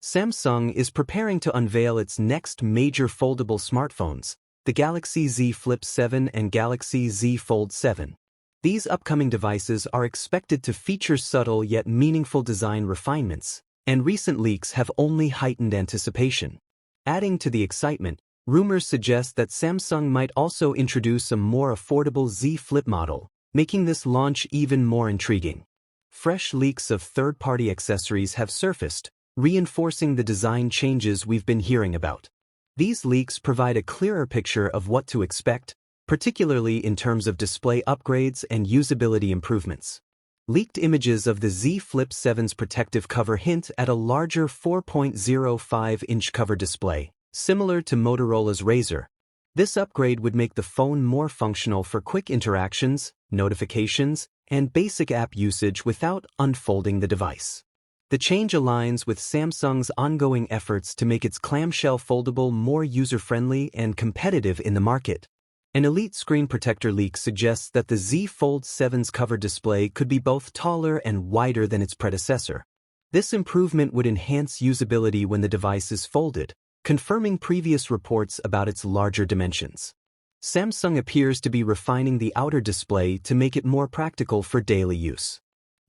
Samsung is preparing to unveil its next major foldable smartphones, the Galaxy Z Flip 7 and Galaxy Z Fold 7. These upcoming devices are expected to feature subtle yet meaningful design refinements, and recent leaks have only heightened anticipation. Adding to the excitement, rumors suggest that Samsung might also introduce a more affordable Z Flip model, making this launch even more intriguing. Fresh leaks of third-party accessories have surfaced, reinforcing the design changes we've been hearing about. These leaks provide a clearer picture of what to expect, particularly in terms of display upgrades and usability improvements. Leaked images of the Z Flip 7's protective cover hint at a larger 4.05-inch cover display, similar to Motorola's Razr. This upgrade would make the phone more functional for quick interactions, notifications, and basic app usage without unfolding the device. The change aligns with Samsung's ongoing efforts to make its clamshell foldable more user-friendly and competitive in the market. An Elite screen protector leak suggests that the Z Fold 7's cover display could be both taller and wider than its predecessor. This improvement would enhance usability when the device is folded, confirming previous reports about its larger dimensions. Samsung appears to be refining the outer display to make it more practical for daily use.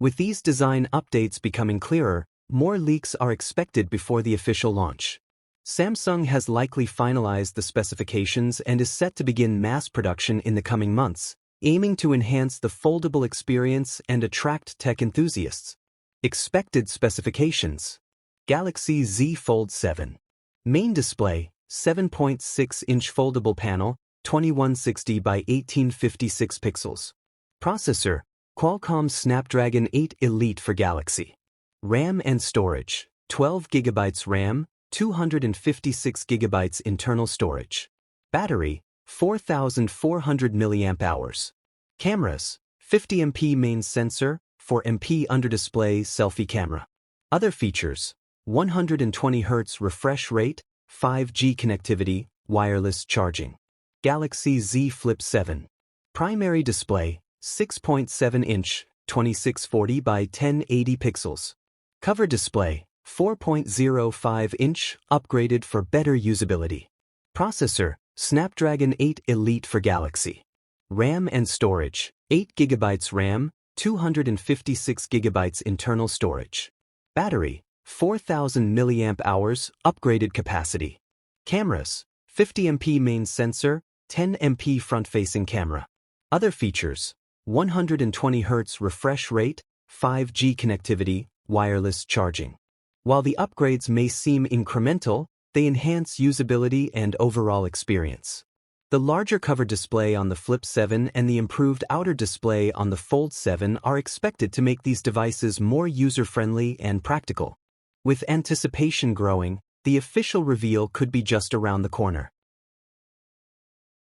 With these design updates becoming clearer, more leaks are expected before the official launch. Samsung has likely finalized the specifications and is set to begin mass production in the coming months, aiming to enhance the foldable experience and attract tech enthusiasts. Expected specifications: Galaxy Z Fold 7. Main display, 7.6-inch foldable panel, 2160 by 1856 pixels. Processor, Qualcomm Snapdragon 8 Elite for Galaxy. RAM and storage, 12 GB RAM, 256 GB internal storage. Battery, 4,400 mAh. Cameras, 50MP main sensor, 4MP under display selfie camera. Other features: 120Hz refresh rate, 5G connectivity, wireless charging. Galaxy Z Flip 7. Primary display, 6.7-inch, 2640 by 1080 pixels. Cover display, 4.05-inch, upgraded for better usability. Processor, Snapdragon 8 Elite for Galaxy. RAM and storage, 8 GB RAM, 256 GB internal storage. Battery, 4,000 mAh, upgraded capacity. Cameras, 50MP main sensor, 10MP front-facing camera. Other features: 120Hz refresh rate, 5G connectivity, wireless charging. While the upgrades may seem incremental, they enhance usability and overall experience. The larger cover display on the Flip 7 and the improved outer display on the Fold 7 are expected to make these devices more user-friendly and practical. With anticipation growing, the official reveal could be just around the corner.